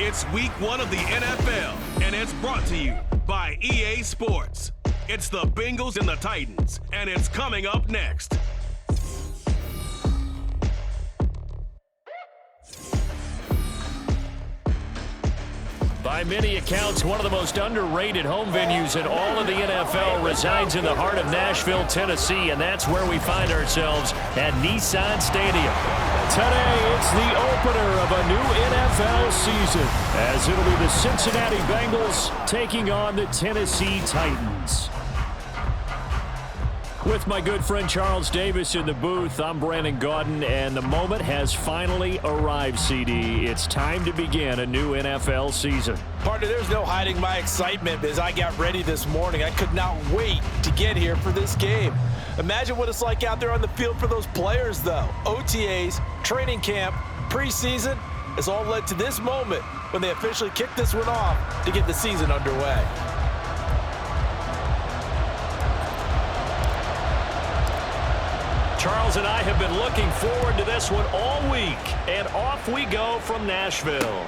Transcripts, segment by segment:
It's week 1 of the NFL, and it's brought to you by EA Sports. It's the Bengals and the Titans, and it's coming up next. By many accounts, one of the most underrated home venues in all of the NFL resides in the heart of Nashville, Tennessee, and that's where we find ourselves at Nissan Stadium. Today, it's the opener of a new NFL season, as it'll be the Cincinnati Bengals taking on the Tennessee Titans. With my good friend Charles Davis in the booth, I'm Brandon Gaudin, and the moment has finally arrived, CD. It's time to begin a new NFL season. Partner, there's no hiding my excitement as I got ready this morning. I could not wait to get here for this game. Imagine what it's like out there on the field for those players, though. OTAs, training camp, preseason, it's all led to this moment when they officially kick this one off to get the season underway. Charles and I have been looking forward to this one all week, and off we go from Nashville.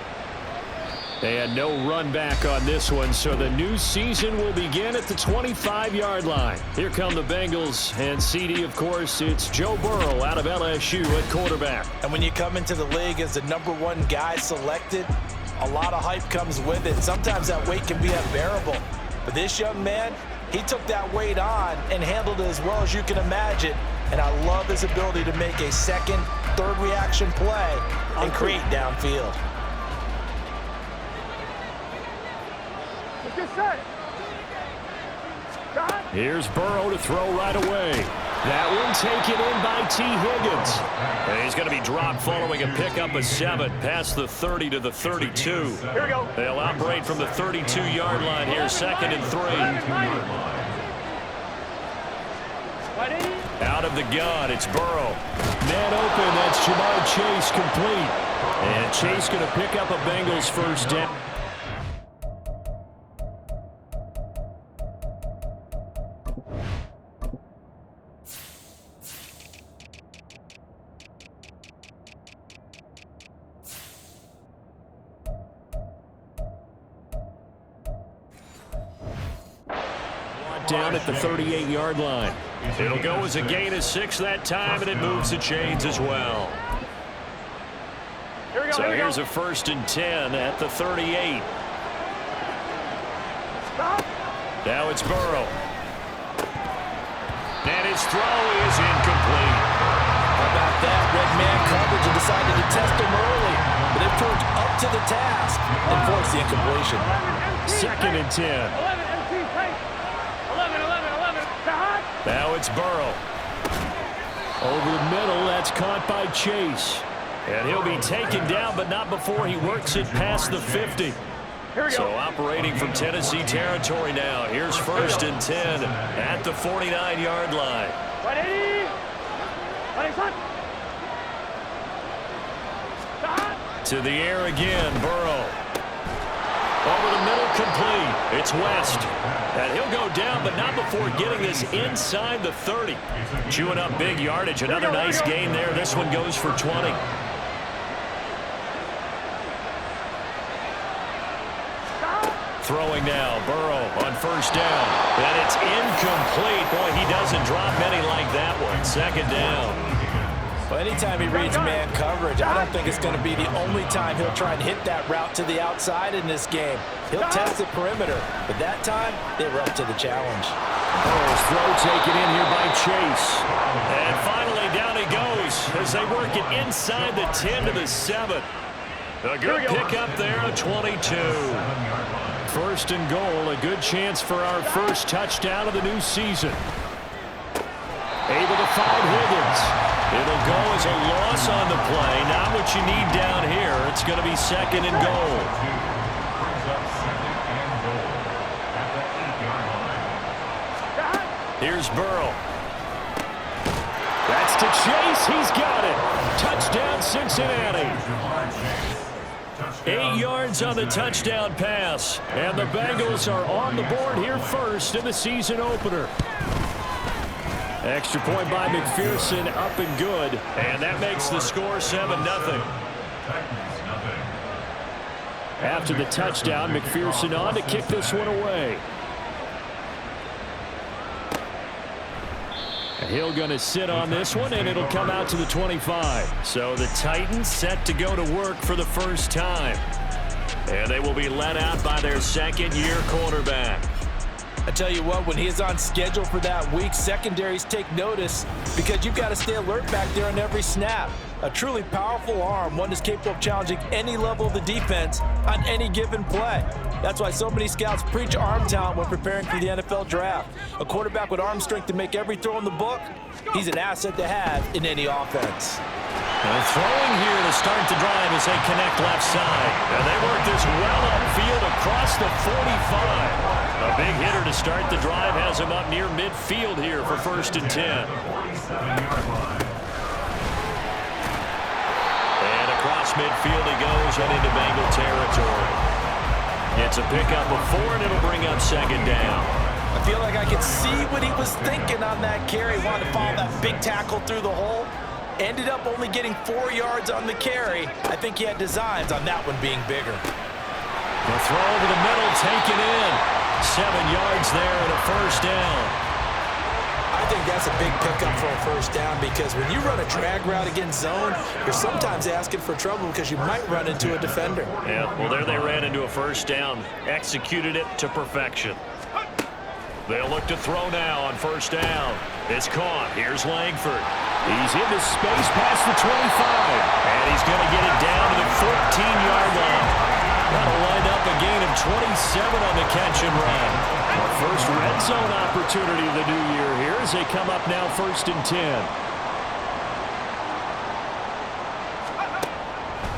And no run back on this one, so the new season will begin at the 25-yard line. Here come the Bengals, and CD, of course, it's Joe Burrow out of LSU at quarterback. And when you come into the league as the #1 guy selected, a lot of hype comes with it. Sometimes that weight can be unbearable. But this young man, he took that weight on and handled it as well as you can imagine. And I love his ability to make a second, third reaction play and create downfield. Here's Burrow to throw right away. That one taken in by T. Higgins. And he's going to be dropped following a pickup of 7 past the 30 to the 32. Here we go. They'll operate from the 32-yard line here, 2nd and 3. Out of the gun, it's Burrow. Man open, that's Ja'Marr Chase complete. And Chase going to pick up a Bengals first down. Down at the 38-yard line. It'll go as a gain of 6 that time, and it moves the chains as well. So here's a 1st and 10 at the 38. Now it's Burrow. And his throw is incomplete. How about that? Red man coverage and decided to test him early. But they proved up to the task and forced the incompletion. 2nd and 10. Now it's Burrow. Over the middle, that's caught by Chase. And he'll be taken down, but not before he works it past the 50. So operating from Tennessee territory now. Here's 1st and 10 at the 49-yard line. To the air again, Burrow. Over the middle, complete. It's West. And he'll go down, but not before getting this inside the 30. Chewing up big yardage. Another nice gain there. This one goes for 20. Throwing now, Burrow on 1st down. And it's incomplete. Boy, he doesn't drop many like that one. 2nd down. Well, anytime he reads man coverage, I don't think it's going to be the only time he'll try and hit that route to the outside in this game. He'll test the perimeter, but that time, they were up to the challenge. Burrow's throw taken in here by Chase. And finally, down he goes as they work it inside the 10 to the 7. A good pickup there, a 22. 1st and goal, a good chance for our first touchdown of the new season. Able to find Higgins. It'll go as a loss on the play. Not what you need down here. It's going to be 2nd and goal. Here's Burrow. That's to Chase. He's got it. Touchdown, Cincinnati. 8 yards on the touchdown pass. And the Bengals are on the board here first in the season opener. Extra point by McPherson, up and good. And that makes the score 7-0. After the touchdown, McPherson on to kick this one away. Hill going to sit on this one, and it'll come out to the 25. So the Titans set to go to work for the first time. And they will be led out by their second-year quarterback. I tell you what, when he is on schedule for that week, secondaries take notice because you've got to stay alert back there on every snap. A truly powerful arm, one that's capable of challenging any level of the defense on any given play. That's why so many scouts preach arm talent when preparing for the NFL draft. A quarterback with arm strength to make every throw in the book, he's an asset to have in any offense. Now throwing here to start the drive as they connect left side. And they work this well upfield across the 45. A big hitter to start the drive has him up near midfield here for 1st and 10. And across midfield he goes and into Bengal territory. It's a pickup of 4, and it'll bring up 2nd down. I feel like I could see what he was thinking on that carry. Wanted to follow that big tackle through the hole. Ended up only getting 4 yards on the carry. I think he had designs on that one being bigger. The throw over the middle, taken in. 7 yards there and a 1st down. I think that's a big pickup for a 1st down because when you run a drag route against zone, you're sometimes asking for trouble because you might run into a defender. Yeah, well, there they ran into a 1st down. Executed it to perfection. They'll look to throw now on 1st down. It's caught. Here's Langford. He's into space past the 25. And he's going to get it down to the 14-yard line. That'll line up a gain of 27 on the catch and run. Our first red zone opportunity of the new year here as they come up now 1st and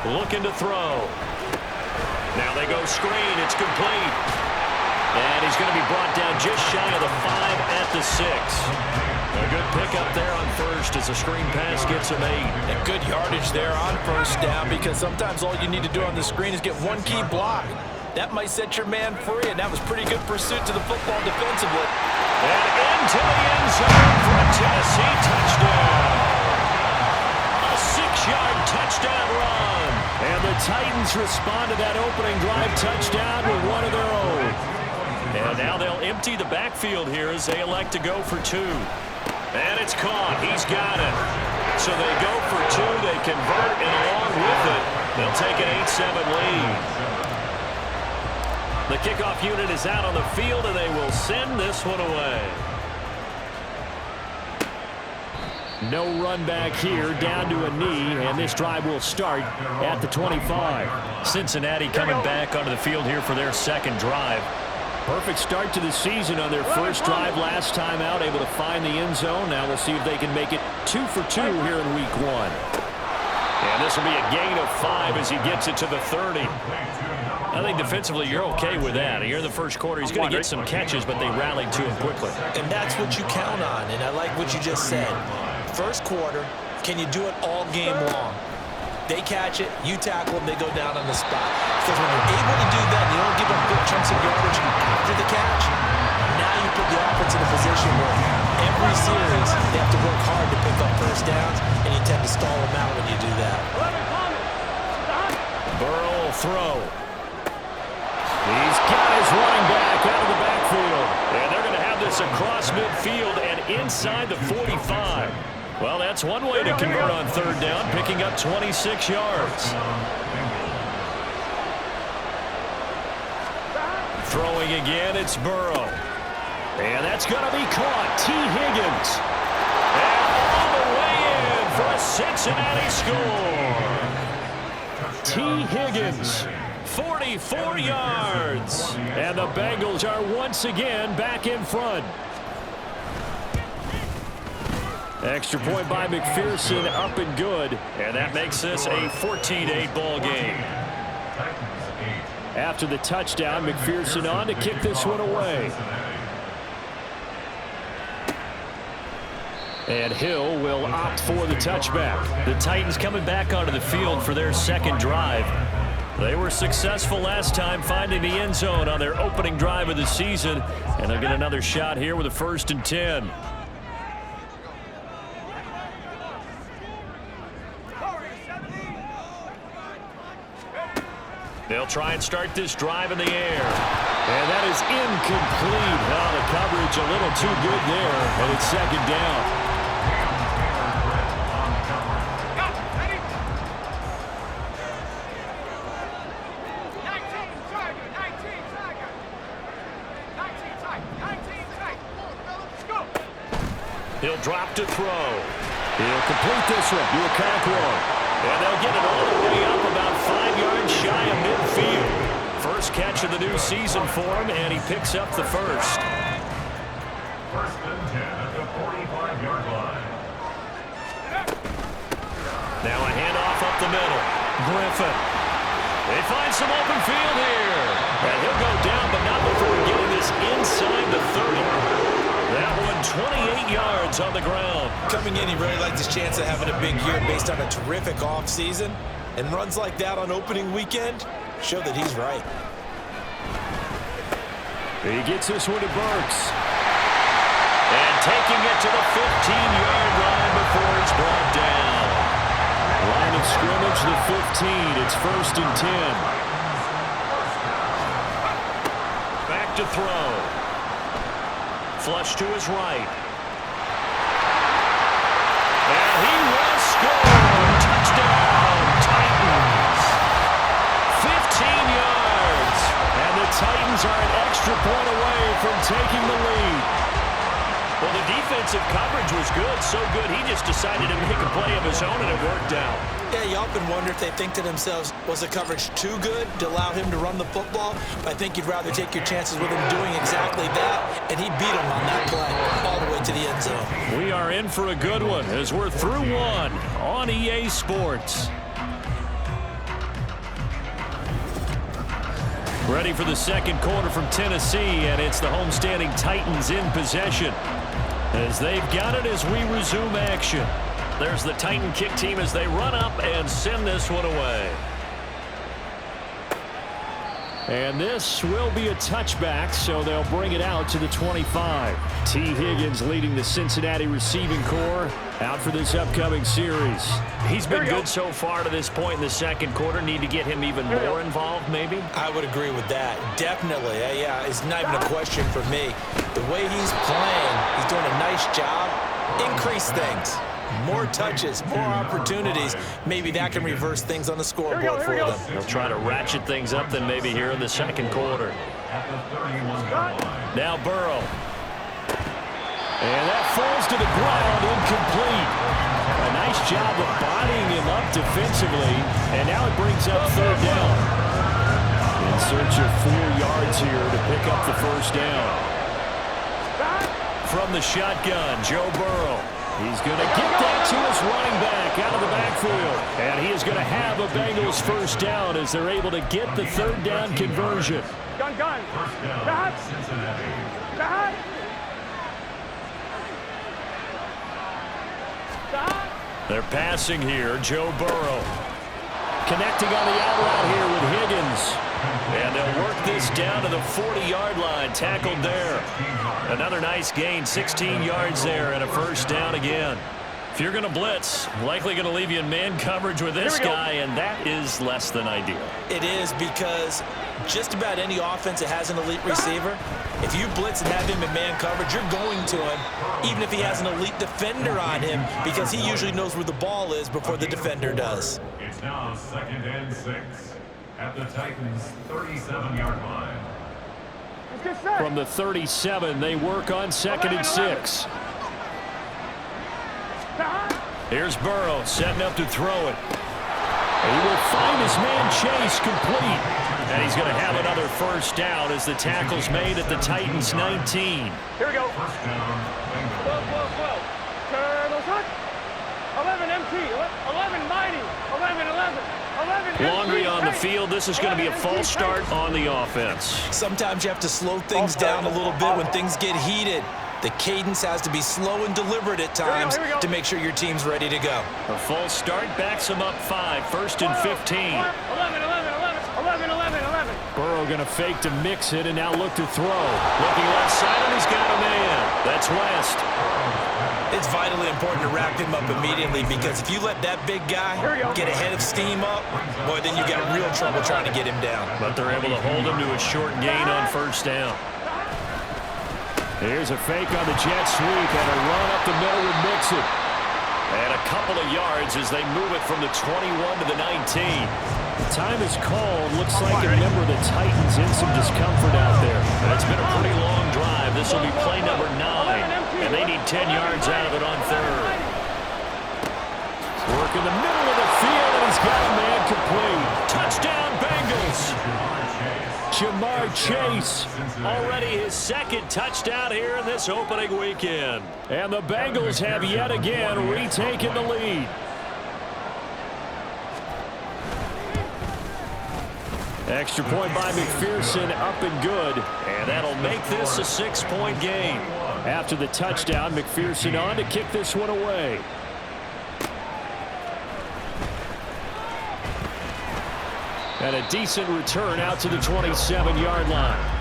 10. Looking to throw. Now they go screen. It's complete. And he's going to be brought down just shy of the 5 at the 6. A good pickup there on 1st as the screen pass gets him 8. And good yardage there on 1st down because sometimes all you need to do on the screen is get one key block. That might set your man free, and that was pretty good pursuit to the football defensively. And into the end zone for a Tennessee touchdown. A 6-yard touchdown run. And the Titans respond to that opening drive touchdown with one of their own. And now they'll empty the backfield here as they elect to go for 2. And it's caught. He's got it. So they go for 2. They convert, and along with it, they'll take an 8-7 lead. The kickoff unit is out on the field, and they will send this one away. No run back here, down to a knee, and this drive will start at the 25. Cincinnati coming back onto the field here for their 2nd drive. Perfect start to the season on their 1st drive last time out, able to find the end zone. Now we'll see if they can make it 2 for 2 here in week 1. And this will be a gain of 5 as he gets it to the 30. I think defensively you're okay with that. Here in the 1st quarter, he's going to get some catches, but they rallied to him quickly. And that's what you count on, and I like what you just said. 1st quarter, can you do it all game long? They catch it, you tackle them, they go down on the spot. Because when you're able to do that, you don't give up big chunks of yardage after the catch. Now you put the offense in a position where every series they have to work hard to pick up 1st downs, and you tend to stall them out when you do that. Burrow will throw. These guys running back out of the backfield. And they're going to have this across midfield and inside the 45. Well, that's one way to convert on 3rd down, picking up 26 yards. Throwing again, it's Burrow. And that's going to be caught. T. Higgins. And all the way in for a Cincinnati score. T. Higgins, 44 yards. And the Bengals are once again back in front. Extra point by McPherson, up and good. And that makes this a 14-8 ball game. After the touchdown, McPherson on to kick this one away. And Hill will opt for the touchback. The Titans coming back onto the field for their 2nd drive. They were successful last time finding the end zone on their opening drive of the season. And they'll get another shot here with a 1st and 10. They'll try and start this drive in the air. And that is incomplete. Oh, the coverage a little too good there, and it's second down. He'll drop to throw. He'll complete this one to Okonkwo. And they'll get it all the way up about 5 yards shy of midfield. First catch of the new season for him, and he picks up the first. First and 10 at the 45-yard line. Now a handoff up the middle. Griffin. They find some open field here. And he'll go down, but not before getting this inside the 30. That one 28 yards on the ground. Coming in, he really liked his chance of having a big year based on a terrific offseason. And runs like that on opening weekend show that he's right. He gets this one to Burks. And taking it to the 15-yard line before he's brought down. Line of scrimmage, the 15. It's first and 10. Back to throw. Flush to his right. And he will score. Touchdown, Titans. 15 yards. And the Titans are an extra point away from taking the lead. Well, the defensive coverage was good, so good he just decided to make a play of his own, and it worked out. Yeah, you often wonder if they think to themselves, was the coverage too good to allow him to run the football? I think you'd rather take your chances with him doing exactly that, and he beat him on that play all the way to the end zone. We are in for a good one as we're through one on EA Sports. Ready for the second quarter from Tennessee, and it's the homestanding Titans in possession as they've got it as we resume action. There's the Titan kick team as they run up and send this one away. And this will be a touchback, so they'll bring it out to the 25. T. Higgins leading the Cincinnati receiving corps out for this upcoming series. He's been good so far to this point in the second quarter. Need to get him even more involved, maybe? I would agree with that. Definitely. Yeah, it's not even a question for me. The way he's playing, he's doing a nice job. Increase things. More touches, more opportunities. Maybe that can reverse things on the scoreboard for them. They'll try to ratchet things up then maybe here in the second quarter. Now Burrow. And that falls to the ground, incomplete. A nice job of bodying him up defensively. And now it brings up third down. In search of 4 yards here to pick up the first down. From the shotgun, Joe Burrow. He's going to get that to his running back out of the backfield. And he is going to have a Bengals first down as they're able to get the third down conversion. Gun. First down, Cincinnati. They're passing here, Joe Burrow. Connecting on the out route here with Higgins. And they'll work this down to the 40-yard line, tackled there. Another nice gain, 16 yards there, and a first down again. If you're going to blitz, likely going to leave you in man coverage with this guy, and that is less than ideal. It is because just about any offense that has an elite receiver, if you blitz and have him in man coverage, you're going to him, even if he has an elite defender on him, because he usually knows where the ball is before the defender does. It's now 2nd and 6 at the Titans' 37-yard line. From the 37, they work on 2nd and 6. Here's Burrow setting up to throw it. He will find his man Chase complete. And he's going to have another first down as the tackle's made at the Titans' 19. Here we go. First down, Bengals. 12. Turtle shot. 11 MT. 11 mighty. 11. Laundry on the field. This is going to be a false start on the offense. Sometimes you have to slow things down a little bit when things get heated. The cadence has to be slow and deliberate at times to make sure your team's ready to go. A false start backs him up 5. First and 15. 11. Burrow going to fake to mix it and now look to throw. Looking left side, and he's got a man. That's West. It's vitally important to wrap him up immediately because if you let that big guy get a head of steam up, boy, then you got real trouble trying to get him down. But they're able to hold him to a short gain on first down. Here's a fake on the jet sweep and a run up the middle with Mixon. And a couple of yards as they move it from the 21 to the 19. The time is called. Looks like a member of the Titans in some discomfort out there. It's been a pretty long drive. This will be play number 9. And they need 10 yards out of it on third. Work in the middle of the field, and he's got a man complete. Touchdown, Bengals. Jamar Chase, already his second touchdown here in this opening weekend. And the Bengals have yet again retaken the lead. Extra point by McPherson, up and good. And that'll make this a 6-point game. After the touchdown, McPherson on to kick this one away. And a decent return out to the 27-yard line.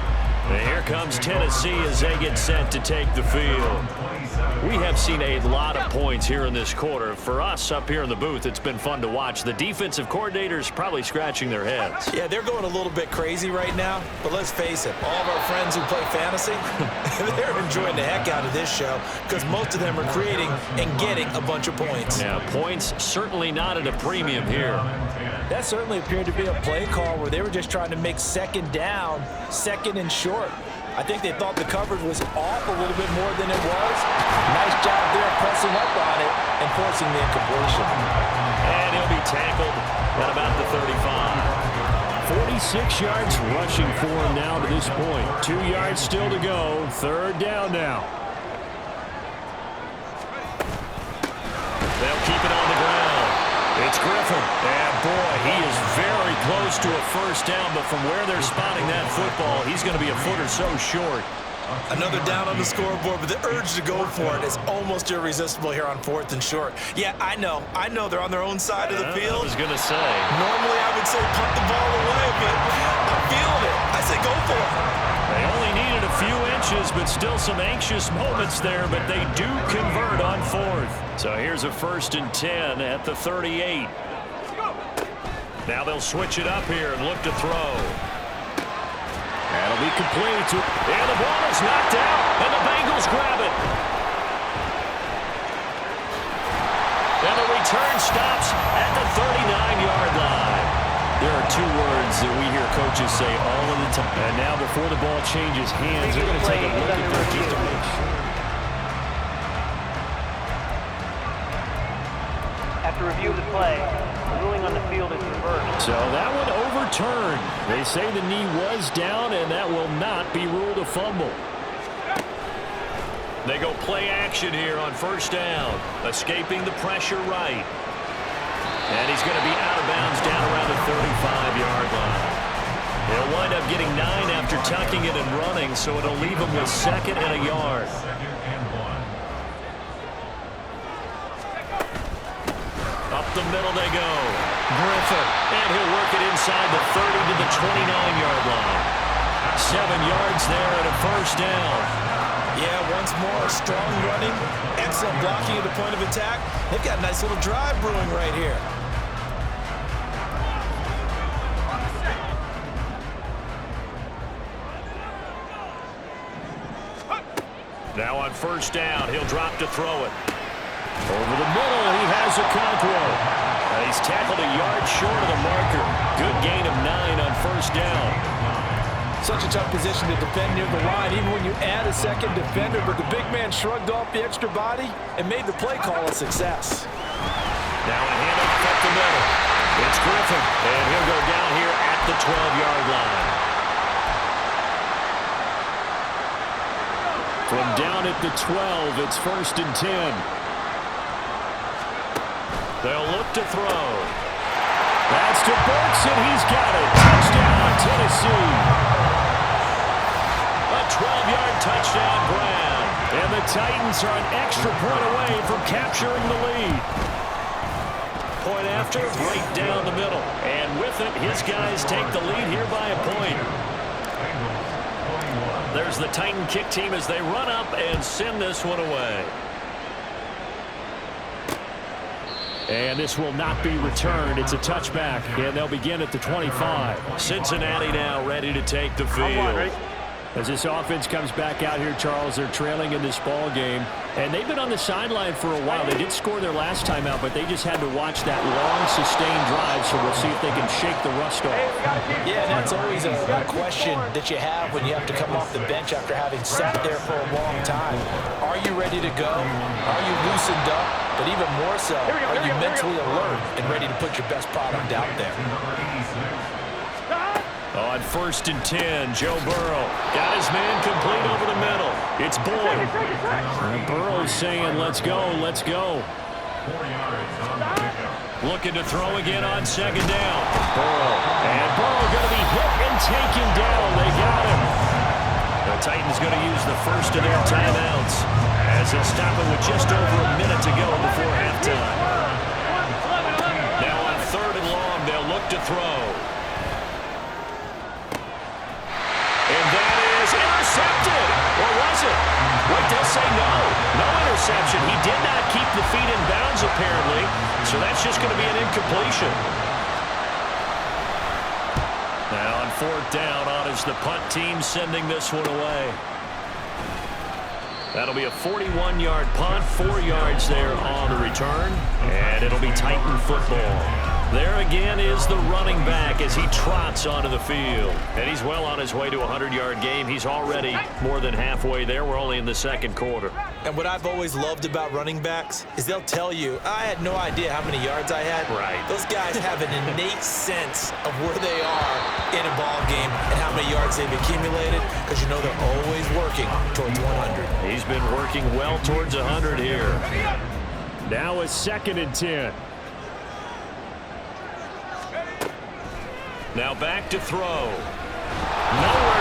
And here comes Tennessee as they get set to take the field. We have seen a lot of points here in this quarter. For us up here in the booth, it's been fun to watch. The defensive coordinators probably scratching their heads. Yeah, they're going a little bit crazy right now. But let's face it, all of our friends who play fantasy, they're enjoying the heck out of this show because most of them are creating and getting a bunch of points. Yeah, points certainly not at a premium here. That certainly appeared to be a play call where they were just trying to make second down, second and short. I think they thought the coverage was off a little bit more than it was. Nice job there pressing up on it and forcing the incompletion. And he'll be tackled at about the 35. 46 yards rushing for him now to this point. 2 yards still to go. Third down now. They'll keep it on the ground. It's Griffin. And boy, he is very close to a first down, but from where they're spotting that football, he's going to be a foot or so short. Another down on the scoreboard, but the urge to go for it is almost irresistible here on 4th and short. Yeah, I know they're on their own side of the field. I was going to say. Normally I would say punt the ball away, but I'm feeling it. I say go for it. They only needed a few inches, but still some anxious moments there, but they do convert on 4th. So here's a 1st and 10 at the 38. Now they'll switch it up here and look to throw. That'll be complete. And the ball is knocked out, and the Bengals grab it. And the return stops at the 39-yard line. There are 2 words that we hear coaches say all of the time. And now before the ball changes hands, they're going to take a look at that just to make sure. After review of the play, the ruling on the field is reversed. So that one overturned. They say the knee was down, and that will not be ruled a fumble. They go play action here on first down, escaping the pressure right. And he's going to be out of bounds down around the 35-yard line. He'll wind up getting 9 after tucking it and running, so it'll leave him with 2nd and a yard. Up the middle they go. Griffin. And he'll work it inside the 30 to the 29-yard line. 7 yards there and a first down. Yeah, once more, strong running, excellent blocking at the point of attack. They've got a nice little drive brewing right here. Now on first down, he'll drop to throw it. Over the middle, he has Okonkwo. He's tackled a yard short of the marker. Good gain of 9 on first down. Such a tough position to defend near the line, even when you add a second defender, but the big man shrugged off the extra body and made the play call a success. Now a handoff up the middle. It's Griffin, and he'll go down here at the 12-yard line. From down at the 12, it's 1st and 10. They'll look to throw. That's to Burks, and he's got it. Touchdown, Tennessee. A 12-yard touchdown grab. And the Titans are an extra point away from capturing the lead. Point after, right down the middle. And with it, his guys take the lead here by a point. There's the Titan kick team as they run up and send this one away. And this will not be returned. It's a touchback, and they'll begin at the 25. Cincinnati now ready to take the field. As this offense comes back out here, Charles, they're trailing in this ball game. And they've been on the sideline for a while. They did score their last time out, but they just had to watch that long, sustained drive, so we'll see if they can shake the rust off. Yeah, and that's always a question that you have when you have to come off the bench after having sat there for a long time. Are you ready to go? Are you loosened up? But even more so, are you mentally alert and ready to put your best product out there? On 1st and 10, Joe Burrow got his man complete over the middle. It's Boyd. And Burrow's saying, let's go, let's go. Looking to throw again on 2nd down. Burrow. And Burrow going to be hit and taken down. They got him. The Titans going to use the first of their timeouts as they'll stop it with just over a minute to go before halftime. Now on 3rd and long, they'll look to throw. And that is intercepted. Or was it? Wait, they'll say no. No interception. He did not keep the feet in bounds, apparently. So that's just going to be an incompletion. Now on 4th down, on is the punt team sending this one away. That'll be a 41-yard punt, 4 yards there on the return. And it'll be Titan football. There again is the running back as he trots onto the field. And he's well on his way to a 100-yard game. He's already more than halfway there. We're only in the 2nd quarter. And what I've always loved about running backs is they'll tell you, I had no idea how many yards I had. Right. Those guys have an innate sense of where they are in a ball game and how many yards they've accumulated, because you know they're always working towards 100. He's been working well towards 100 here. Now a 2nd and 10. Now back to throw. Nowhere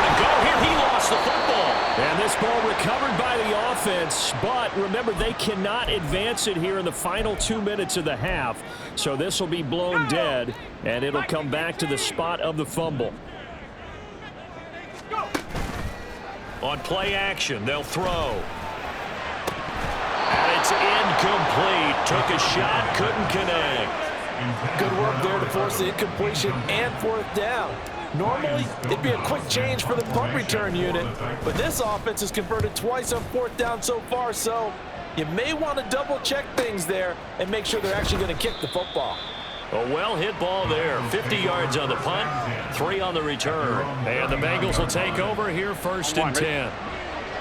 to go here. He lost the football. And this ball recovered by the offense. But remember, they cannot advance it here in the final 2 minutes of the half. So this will be blown dead. And it'll come back to the spot of the fumble. On play action, they'll throw. And it's incomplete. Took a shot, couldn't connect. Good work there to force the incompletion and 4th down. Normally, it'd be a quick change for the punt return unit, but this offense has converted twice on 4th down so far, so you may want to double-check things there and make sure they're actually going to kick the football. A well-hit ball there. 50 yards on the punt, 3 on the return. And the Bengals will take over here 1st and 10.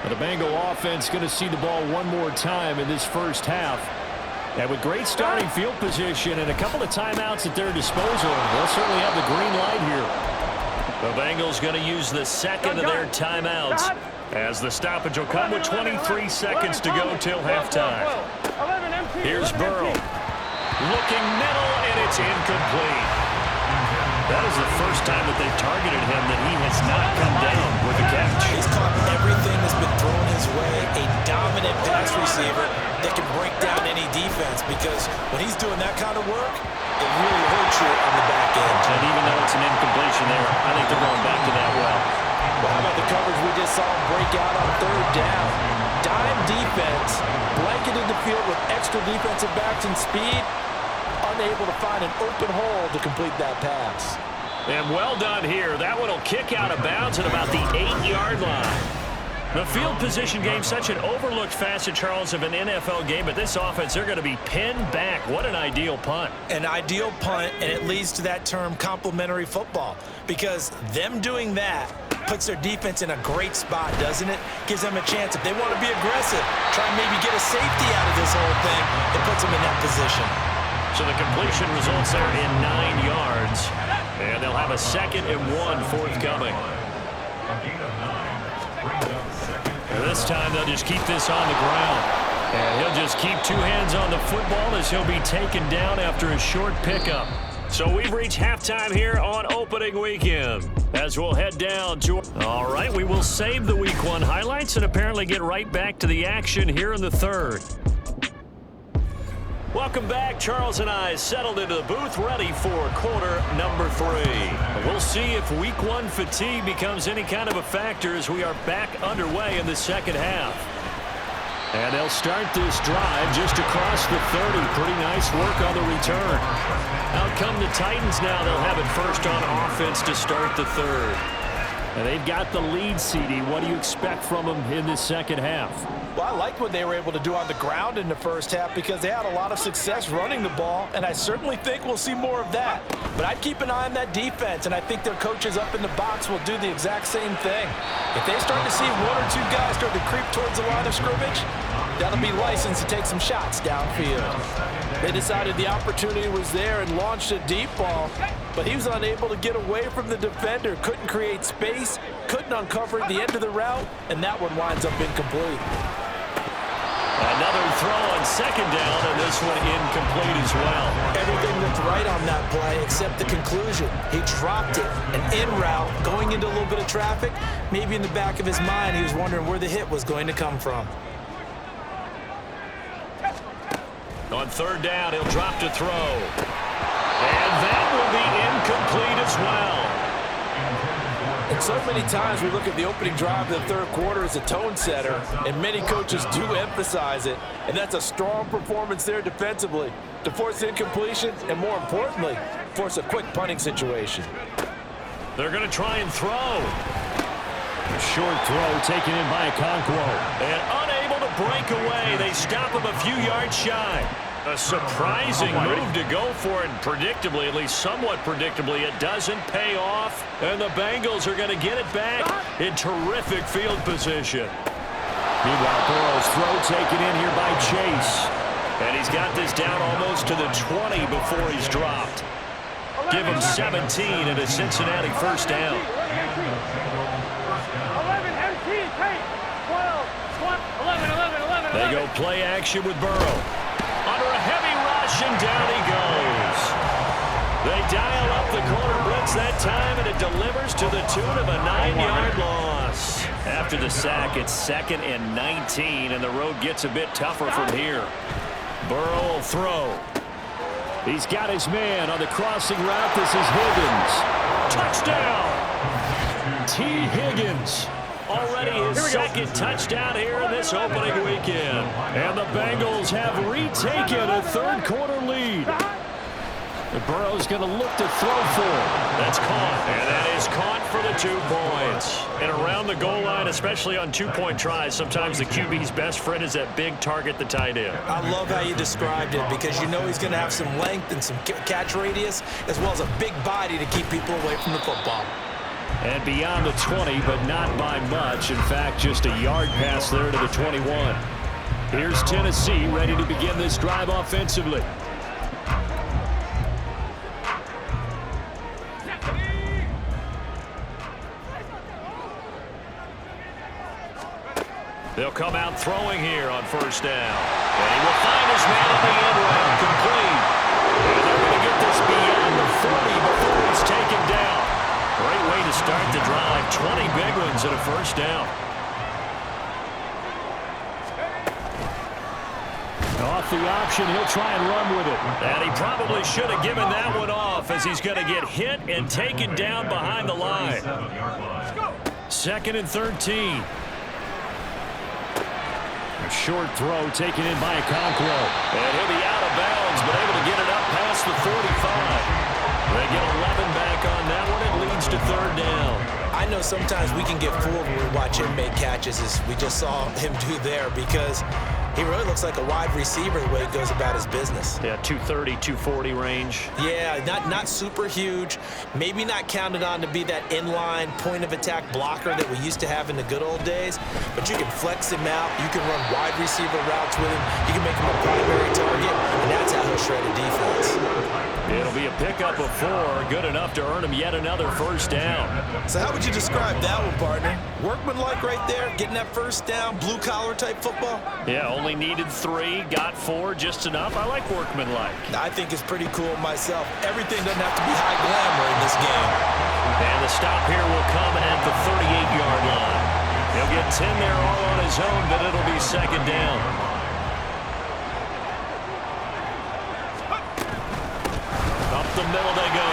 The Bengal offense going to see the ball one more time in this first half. And with great starting field position and a couple of timeouts at their disposal, they'll certainly have the green light here. The Bengals going to use the 2nd of their timeouts as the stoppage will come with 23 seconds to go till halftime. Here's Burrow. Looking middle, and it's incomplete. That is the first time that they've targeted him that he has not come down with a catch. He's caught everything that's been thrown his way. A dominant pass receiver that can break down any defense, because when he's doing that kind of work, it really hurts you on the back end. And even though it's an incompletion there, I think they're going back to that well. Well, how about the coverage we just saw him break out on 3rd down? Dime defense, blanketed the field with extra defensive backs and speed, unable to find an open hole to complete that pass. And well done here. That one will kick out of bounds at about the 8-yard line. The field position game, such an overlooked facet, Charles, of an NFL game, but this offense, they're going to be pinned back. What an ideal punt. An ideal punt, and it leads to that term complementary football, because them doing that puts their defense in a great spot, doesn't it? Gives them a chance. If they want to be aggressive, try and maybe get a safety out of this whole thing, it puts them in that position. So the completion results there in 9 yards, and they'll have a 2nd and 1 forthcoming. And this time they'll just keep this on the ground. And he'll just keep 2 hands on the football as he'll be taken down after a short pickup. So we've reached halftime here on opening weekend as we'll head down to... All right, we will save the Week 1 highlights and apparently get right back to the action here in the 3rd. Welcome back. Charles and I settled into the booth ready for quarter number 3. We'll see if Week 1 fatigue becomes any kind of a factor as we are back underway in the second half. And they'll start this drive just across the 30. Pretty nice work on the return. Out come the Titans now. They'll have it first on offense to start the third. And they've got the lead, CD. What do you expect from them in this second half? Well, I like what they were able to do on the ground in the first half because they had a lot of success running the ball, and I certainly think we'll see more of that. But I'd keep an eye on that defense, and I think their coaches up in the box will do the exact same thing. If they start to see one or two guys start to creep towards the line of scrimmage, that'll be licensed to take some shots downfield. They decided the opportunity was there and launched a deep ball, but he was unable to get away from the defender, couldn't create space, couldn't uncover the end of the route, and that one winds up incomplete. Another throw on second down, and this one incomplete as well. Everything looked right on that play except the conclusion. He dropped it, an in route, going into a little bit of traffic. Maybe in the back of his mind, he was wondering where the hit was going to come from. On third down, he'll drop to throw. And that will be incomplete as well. And so many times we look at the opening drive of the third quarter as a tone setter, and many coaches do emphasize it, and that's a strong performance there defensively to force incompletion and, more importantly, force a quick punting situation. They're going to try and throw. A short throw taken in by Okonkwo. And unable to break away. They stop him a few yards shy. A surprising move to go for it, and predictably, at least somewhat predictably, it doesn't pay off. And the Bengals are going to get it back in terrific field position. Meanwhile, Burrow's throw taken in here by Chase. And he's got this down almost to the 20 before he's dropped. Give him 17 and a Cincinnati first down. 11 MT, 12, 11. They go play action with Burrow. Under a heavy rush, and down he goes. They dial up the corner blitz that time, and it delivers to the tune of a 9-yard loss. After the sack, it's 2nd and 19, and the road gets a bit tougher from here. Burrow will throw. He's got his man on the crossing route. This is Higgins. Touchdown! T. Higgins. Already his second touchdown here in this opening weekend. And the Bengals have retaken a third-quarter lead. And Burrow's going to look to throw for it. That's caught, and that is caught for the 2 points. And around the goal line, especially on two-point tries, sometimes the QB's best friend is that big target, the tight end. I love how you described it because you know he's going to have some length and some catch radius as well as a big body to keep people away from the football. And beyond the 20, but not by much. In fact, just a yard pass there to the 21. Here's Tennessee ready to begin this drive offensively. They'll come out throwing here on first down. And he will find his man on the end round, complete. And they're going to get this beyond the 40 before he's taken down. Great way to start the drive. 20 big ones and a first down. Off the option, he'll try and run with it. And he probably should have given that one off as he's going to get hit and taken down behind the line. 2nd and 13. A short throw taken in by Okonkwo. And he'll be out of bounds, but able to get it up past the 45. They get 11 back on that one. It leads to third down. I know sometimes we can get fooled when we watch him make catches, as we just saw him do there, because he really looks like a wide receiver the way he goes about his business. Yeah, 230, 240 range. Yeah, not super huge. Maybe not counted on to be that inline point-of-attack blocker that we used to have in the good old days, but you can flex him out. You can run wide receiver routes with him. You can make him a primary target, and that's how he'll shred a defense. It'll be a pickup of 4, good enough to earn him yet another first down. So how would you describe that one, partner? Workmanlike right there, getting that first down, blue-collar type football? Yeah, only needed 3, got 4, just enough. I like workmanlike. I think it's pretty cool myself. Everything doesn't have to be high glamour in this game. And the stop here will come at the 38-yard line. He'll get 10 there all on his own, but it'll be second down. Up the middle they go.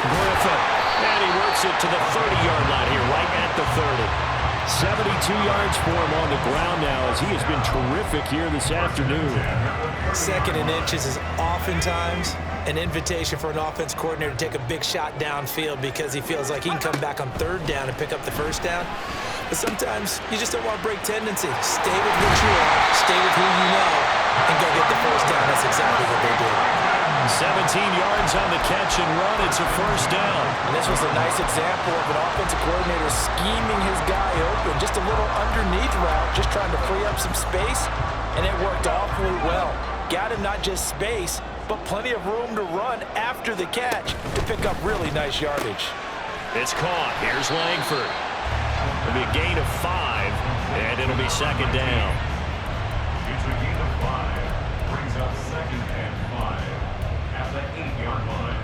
Griffin. And he works it to the 30-yard line here, right at the 30. 72 yards for him on the ground now as he has been terrific here this afternoon. 2nd and inches is oftentimes an invitation for an offense coordinator to take a big shot downfield because he feels like he can come back on 3rd down and pick up the 1st down. But sometimes you just don't want to break tendency. Stay with what you are, stay with who you know, and go get the 1st down. That's exactly what they did. 17 yards on the catch and run. It's a 1st down. And this was a nice example of an offensive coordinator scheming his guy open. Just a little underneath route, just trying to free up some space, and it worked awfully well. Got him not just space, but plenty of room to run after the catch to pick up really nice yardage. It's caught. Here's Langford. It'll be a gain of 5, and it'll be 2nd down. It's a gain of 5. Brings up 2nd and 5 at the 8-yard line.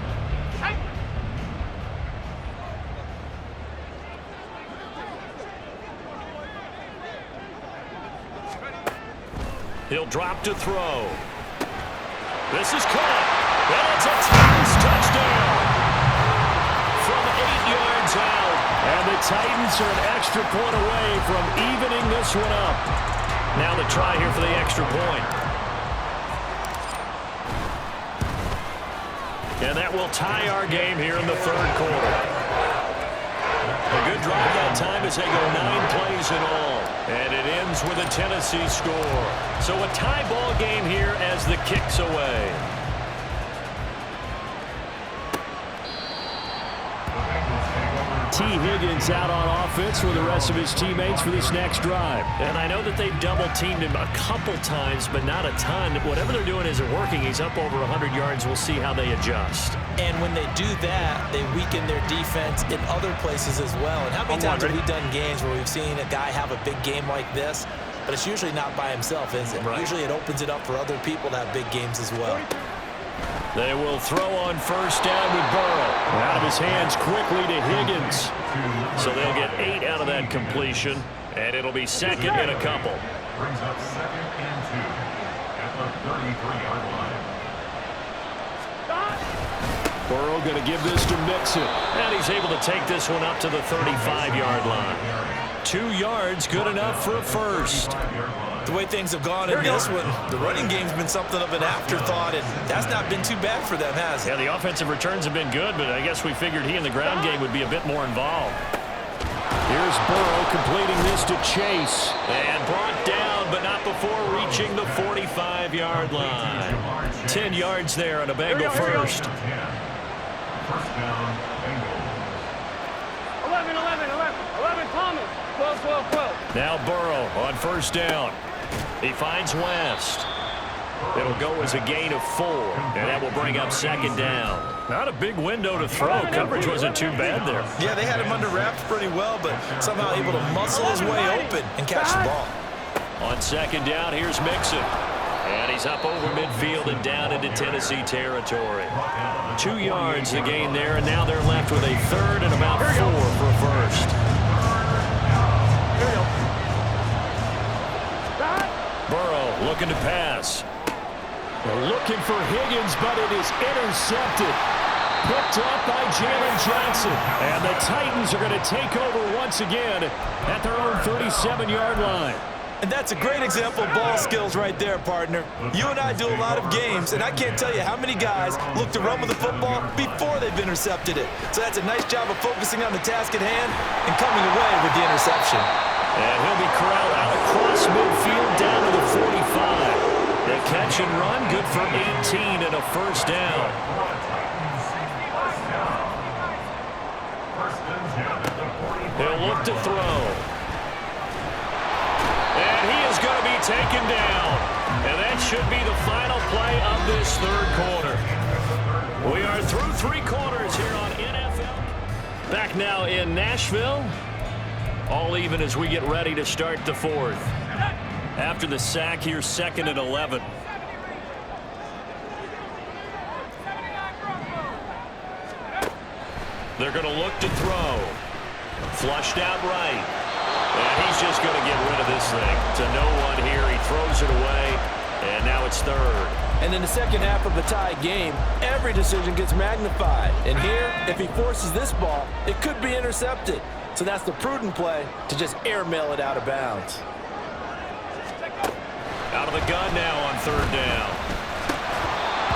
He'll drop to throw. This is caught. And it's a Titans touchdown from 8 yards out. And the Titans are an extra point away from evening this one up. Now the try here for the extra point. And that will tie our game here in the 3rd quarter. A good drive that time as they go 9 plays in all. And it ends with a Tennessee score. So a tie ball game here as the kick's away. T. Higgins out on offense with the rest of his teammates for this next drive. And I know that they've double-teamed him a couple times, but not a ton. Whatever they're doing isn't working. He's up over 100 yards. We'll see how they adjust. And when they do that, they weaken their defense in other places as well. And how many times have we done games where we've seen a guy have a big game like this, but it's usually not by himself, is it? Right. Usually it opens it up for other people to have big games as well. They will throw on 1st down with Burrow. Out of his hands quickly to Higgins. So they'll get 8 out of that completion, and it'll be 2nd and a couple. Brings up 2nd and 2 at the 33-yard line. Burrow going to give this to Mixon. And he's able to take this one up to the 35-yard line. 2 yards, good enough for a 1st. The way things have gone in this one, the running game's been something of an afterthought, and that's not been too bad for them, has it? Yeah, the offensive returns have been good, but I guess we figured he in the ground game would be a bit more involved. Here's Burrow completing this to Chase. And brought down, but not before reaching the 45-yard line. 10 yards there on a Bengal 1st. 1st down, Bengals. 11, 11, 11, 11, Thomas. 12, 12, 12. Now Burrow on 1st down. He finds West. It'll go as a gain of 4, and that will bring up 2nd down. Not a big window to throw. Coverage wasn't too bad there. Yeah, they had him under wraps pretty well, but somehow able to muscle his way open and catch the ball. On 2nd down, here's Mixon. And he's up over midfield and down into Tennessee territory. 2 yards the gain there, and now they're left with a 3rd and about 4 for a 1st. Burrow looking to pass. They're looking for Higgins, but it is intercepted. Picked up by Jalen Johnson. And the Titans are going to take over once again at their own 37-yard line. And that's a great example of ball skills right there, partner. You and I do a lot of games, and I can't tell you how many guys look to run with the football before they've intercepted it. So that's a nice job of focusing on the task at hand and coming away with the interception. And he'll be corralled out across midfield down to the 45. The catch and run, good for 18 and a 1st down. He'll look to throw. And he is going to be taken down. And that should be the final play of this 3rd quarter. We are through 3 quarters here on NFL. Back now in Nashville. All even as we get ready to start the 4th. After the sack, here's 2nd and 11. They're going to look to throw. Flushed out right. And he's just going to get rid of this thing. To no one here. He throws it away. And now it's 3rd. And in the second half of the tie game, every decision gets magnified. And here, if he forces this ball, it could be intercepted. So that's the prudent play to just airmail it out of bounds. Out of the gun now on third down.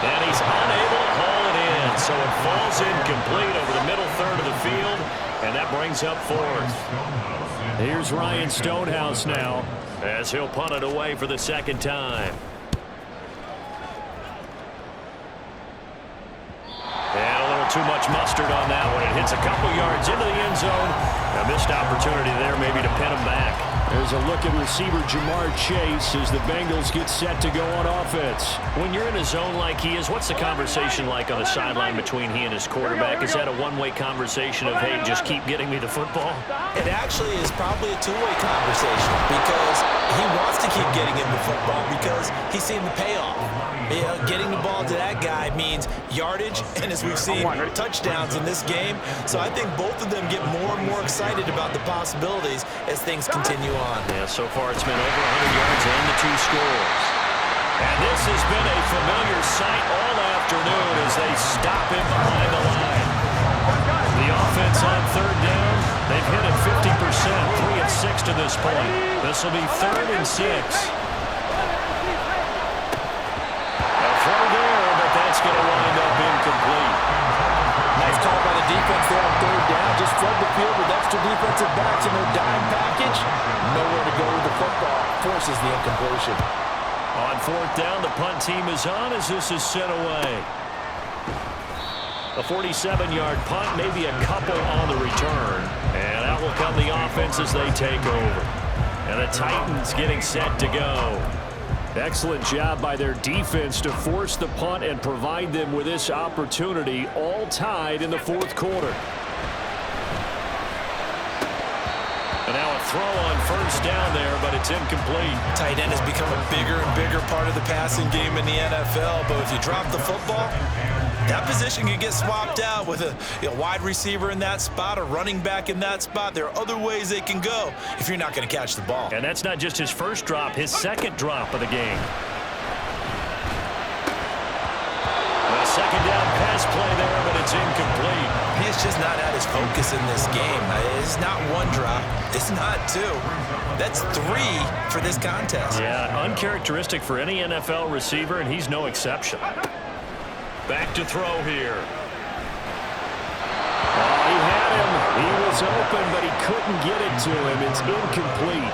And he's unable to haul it in, so it falls incomplete over the middle third of the field, and that brings up fourth. Here's Ryan Stonehouse now, as he'll punt it away for the second time. And a little too much mustard on that one. It hits a couple yards into the end zone. A missed opportunity there maybe to pin him back. There's a look at receiver Jamar Chase as the Bengals get set to go on offense. When you're in a zone like he is, what's the conversation like on the sideline between he and his quarterback? Is that a one-way conversation of, hey, just keep getting me the football? It actually is probably a two-way conversation because he wants to keep getting him the football because he's seen the payoff. Getting the ball to that guy means yardage, and as we've seen, touchdowns in this game. So I think both of them get more and more excited about the possibilities as things continue on. Yeah, so far it's been over 100 yards and the 2 scores. And this has been a familiar sight all afternoon as they stop him behind the line. The offense on third down, they've hit it 50%, 3 of 6 to this point. This will be 3rd and 6. That's going to wind up incomplete. Nice call by the defense there on third down. Just flood the field with extra defensive backs in their dime package. Nowhere to go with the football. Forces the incompletion. On 4th down, the punt team is on as this is sent away. A 47-yard punt, maybe a couple on the return. And out will come the offense as they take over. And the Titans getting set to go. Excellent job by their defense to force the punt and provide them with this opportunity, all tied in the 4th quarter. And now a throw on 1st down there, but it's incomplete. Tight end has become a bigger and bigger part of the passing game in the NFL, but if you drop the football, that position can get swapped out with a wide receiver in that spot, a running back in that spot. There are other ways they can go if you're not going to catch the ball. And that's not just his first drop, his second drop of the game. A second down pass play there, but it's incomplete. He's just not at his focus in this game. It's not 1 drop. It's not 2. That's 3 for this contest. Yeah, uncharacteristic for any NFL receiver, and he's no exception. Back to throw here. Oh, he had him. He was open, but he couldn't get it to him. It's incomplete.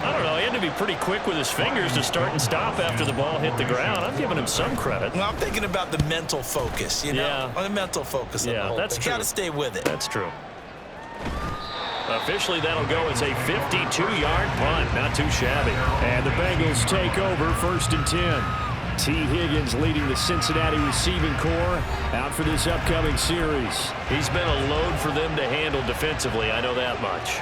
I don't know. He had to be pretty quick with his fingers to start and stop after the ball hit the ground. I'm giving him some credit. Well, I'm thinking about the mental focus, you know? Yeah. The mental focus of the whole that's thing. true. Got to stay with it. That's true. Officially, that'll go as a 52-yard punt. Not too shabby. And the Bengals take over 1st and 10. T. Higgins leading the Cincinnati receiving corps out for this upcoming series. He's been a load for them to handle defensively, I know that much.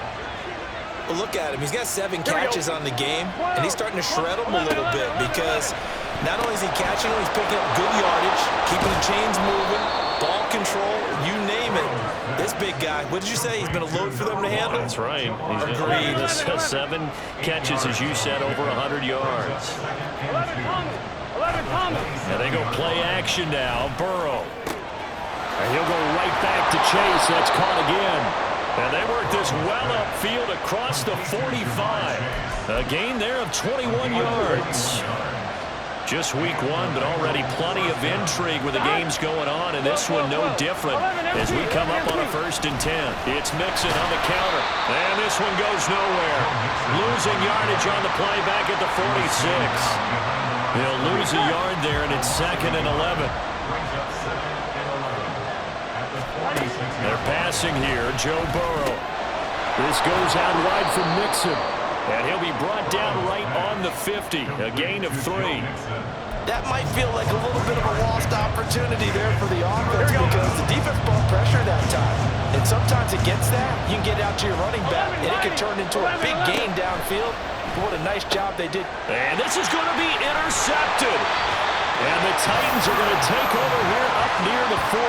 Well, look at him. He's got 7 catches on the game, and he's starting to shred them a little bit because not only is he catching them, he's picking up good yardage, keeping the chains moving, ball control, you name it. This big guy, what did you say? He's been a load for them to handle? That's right. Agreed. 7 catches, as you said, over 100 yards. 11 Thomas. And they go play action now. Burrow. And he'll go right back to Chase. That's caught again. And they work this well upfield across the 45. A gain there of 21 yards. Just week 1, but already plenty of intrigue with the games going on, and this one no different as we come up on a 1st and 10. It's Mixon on the counter, and this one goes nowhere. Losing yardage on the play back at the 46. He'll lose a yard there, and it's 2nd and 11. They're passing here, Joe Burrow. This goes out wide from Mixon. And he'll be brought down right on the 50, a gain of 3. That might feel like a little bit of a lost opportunity there for the offense because the defense brought pressure that time. And sometimes against that, you can get out to your running back, and it can turn into a big gain downfield. What a nice job they did. And this is going to be intercepted. And the Titans are going to take over here up near the 40.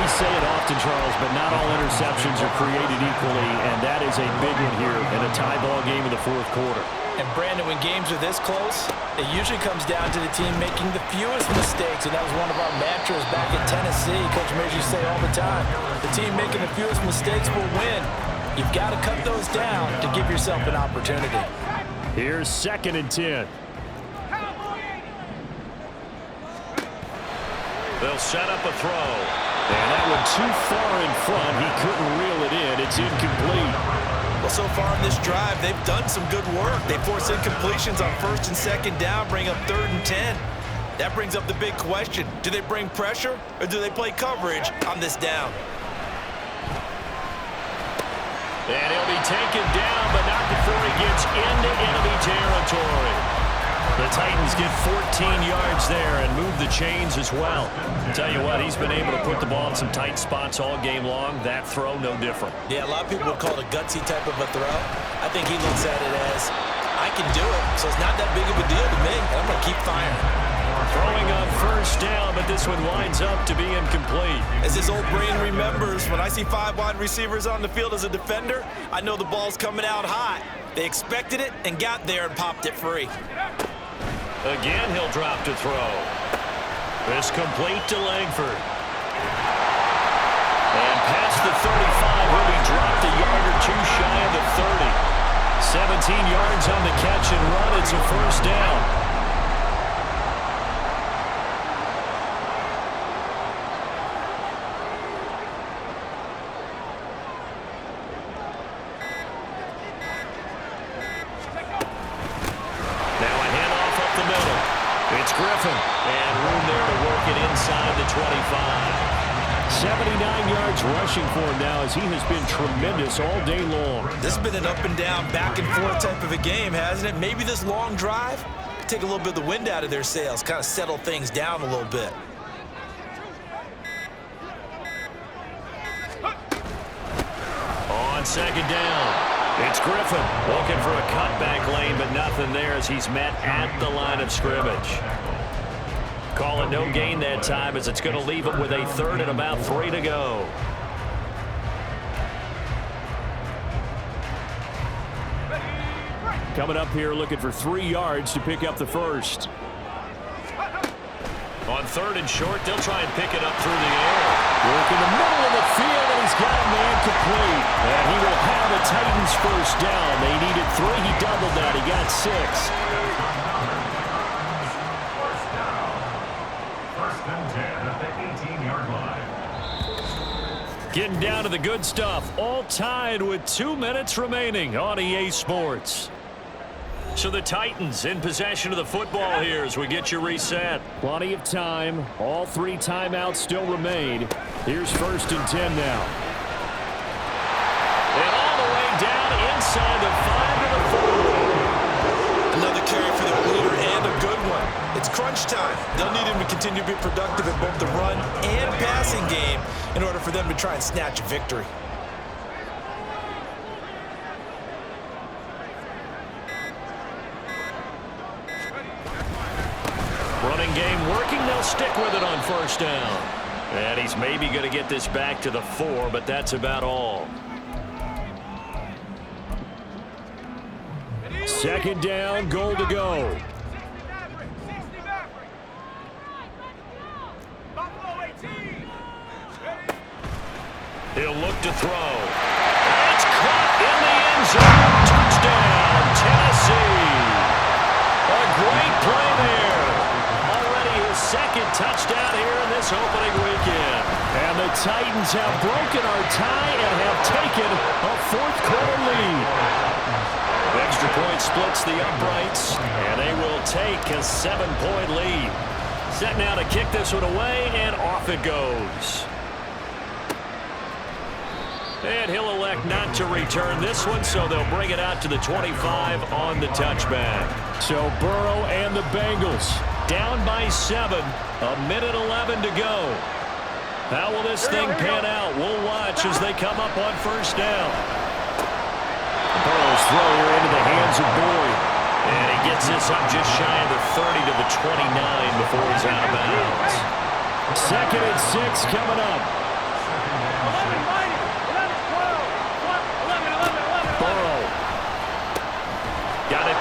We We say it often, Charles, but not all interceptions are created equally, and that is a big one here in a tie ball game in the fourth quarter. And Brandon, when games are this close, it usually comes down to the team making the fewest mistakes, and that was one of our mantras back in Tennessee. Coach Major say all the time, the team making the fewest mistakes will win. You've got to cut those down to give yourself an opportunity. Here's 2nd and 10. They'll set up a throw. And that one too far in front. He couldn't reel it in. It's incomplete. Well, so far in this drive, they've done some good work. They force incompletions on 1st and 2nd down, bring up 3rd and 10. That brings up the big question. Do they bring pressure or do they play coverage on this down? And he'll be taken down, but not before he gets into enemy territory. The Titans get 14 yards there and move the chains as well. Tell you what, he's been able to put the ball in some tight spots all game long. That throw, no different. Yeah, a lot of people would call it a gutsy type of a throw. I think he looks at it as, I can do it, so it's not that big of a deal to me, and I'm going to keep firing. Throwing on 1st down, but this one winds up to be incomplete. As his old brain remembers, when I see 5 wide receivers on the field as a defender, I know the ball's coming out hot. They expected it and got there and popped it free. Again, he'll drop to throw. This complete to Langford. And past the 35, he'll be dropped a yard or two shy of the 30. 17 yards on the catch and run. It's a 1st down. Griffin, and room there to work it inside the 25. 79 yards rushing for him now as he has been tremendous all day long. This has been an up and down, back and forth type of a game, hasn't it? Maybe this long drive could take a little bit of the wind out of their sails, kind of settle things down a little bit. On 2nd down, it's Griffin looking for a cutback lane, but nothing there as he's met at the line of scrimmage. Call it no gain that time as it's going to leave him with a 3rd and about 3 to go. Coming up here looking for 3 yards to pick up the 1st. On 3rd and short, they'll try and pick it up through the air. Work in the middle of the field, and he's got a man complete. And he will have the Titans 1st down. They needed 3. He doubled that. He got 6. Getting down to the good stuff. All tied with 2 minutes remaining on EA Sports. So the Titans in possession of the football here as we get you reset. Plenty of time. All 3 timeouts still remain. Here's 1st and 10 now. And all the way down inside the 5 to the 4. Another carry for their leader and a good one. It's crunch time. They'll need him to continue to be productive in both the run and passing game in order for them to try and snatch a victory. Running game working. They'll stick with it on 1st down. And he's maybe going to get this back to the 4, but that's about all. 2nd down, goal to go. He'll look to throw. It's caught in the end zone. Touchdown, Tennessee. A great play there. Already his 2nd touchdown here in this opening weekend. And the Titans have broken our tie and have taken a 4th quarter lead. Extra point splits the uprights, and they will take a 7-point lead. Set now to kick this one away, and off it goes. And he'll elect not to return this one, so they'll bring it out to the 25 on the touchback. So Burrow and the Bengals down by 7, 1:11 to go. How will this thing pan out? We'll watch as they come up on 1st down. Burrow's throw here into the hands of Boyd. And he gets this up just shy of the 30 to the 29 before he's out of bounds. 2nd and 6 coming up.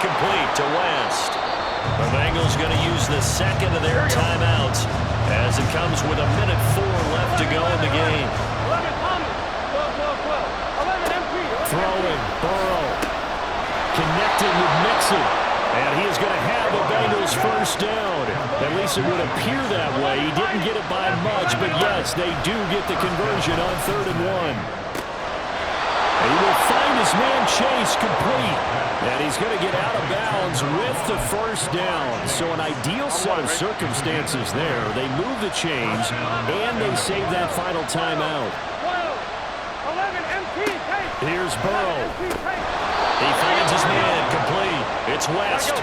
complete to West. The Bengals going to use the second of their timeouts as it comes with 1:04 left to go in the game. 11 Thomas. 12. 11 MP. Throwing, Burrow. Connected with Mixon. And he is going to have the Bengals first down. At least it would appear that way. He didn't get it by much, but yes, they do get the conversion on 3rd and 1. And he will find his man Chase complete. And he's going to get out of bounds with the first down. So an ideal set of circumstances there. They move the chains, and they save that final timeout. 12. 11 MP. Here's Burrow. He finds his man complete. It's West.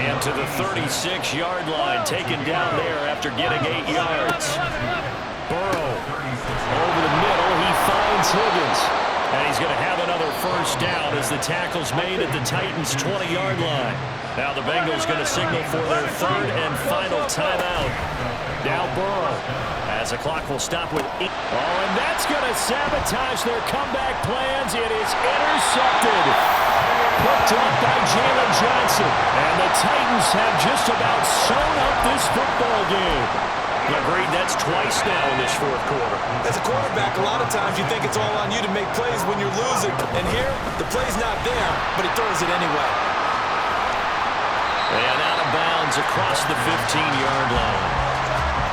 And to the 36-yard line, taken down there after getting 8 yards. Burrow over the middle. He finds Higgins. And he's going to have another first down as the tackle's made at the Titans' 20-yard line. Now the Bengals going to signal for their 3rd and final timeout. Now Burrow as the clock will stop with 8. Oh, and that's going to sabotage their comeback plans. It is intercepted. Picked up by Jalen Johnson. And the Titans have just about sewn up this football game. Agreed, that's twice now in this 4th quarter. As a quarterback, a lot of times you think it's all on you to make plays when you're losing. And here, the play's not there, but he throws it anyway. And out of bounds across the 15-yard line.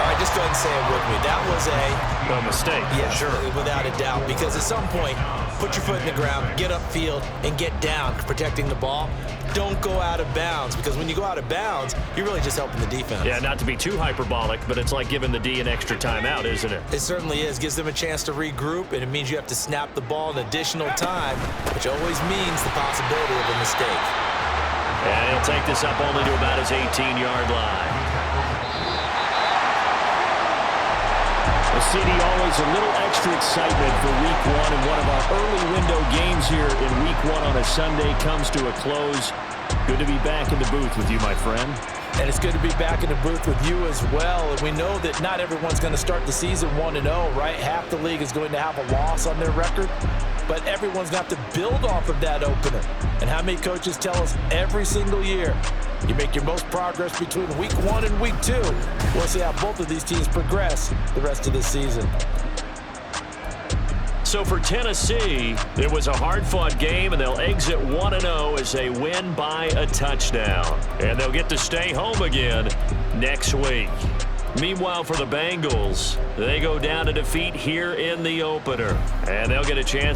All right, just go ahead and say it with me. That was A mistake, yeah, sure. Without a doubt. Because at some point, put your foot in the ground, get upfield, and get down protecting the ball. Don't go out of bounds, because when you go out of bounds, you're really just helping the defense. Yeah, not to be too hyperbolic, but it's like giving the D an extra timeout, isn't it? It certainly is. Gives them a chance to regroup, and it means you have to snap the ball an additional time, which always means the possibility of a mistake. And he'll take this up only to about his 18-yard line. Well, CD, always a little extra excitement for Week 1, and one of our early window games here in Week 1 on a Sunday comes to a close. Good to be back in the booth with you, my friend. And it's good to be back in the booth with you as well. And we know that not everyone's going to start the season 1-0, right? Half the league is going to have a loss on their record. But everyone's going to have to build off of that opener. And how many coaches tell us every single year, you make your most progress between Week 1 and Week 2. We'll see how both of these teams progress the rest of this season. So for Tennessee, it was a hard-fought game, and they'll exit 1-0 as they win by a touchdown. And they'll get to stay home again next week. Meanwhile, for the Bengals, they go down to defeat here in the opener, and they'll get a chance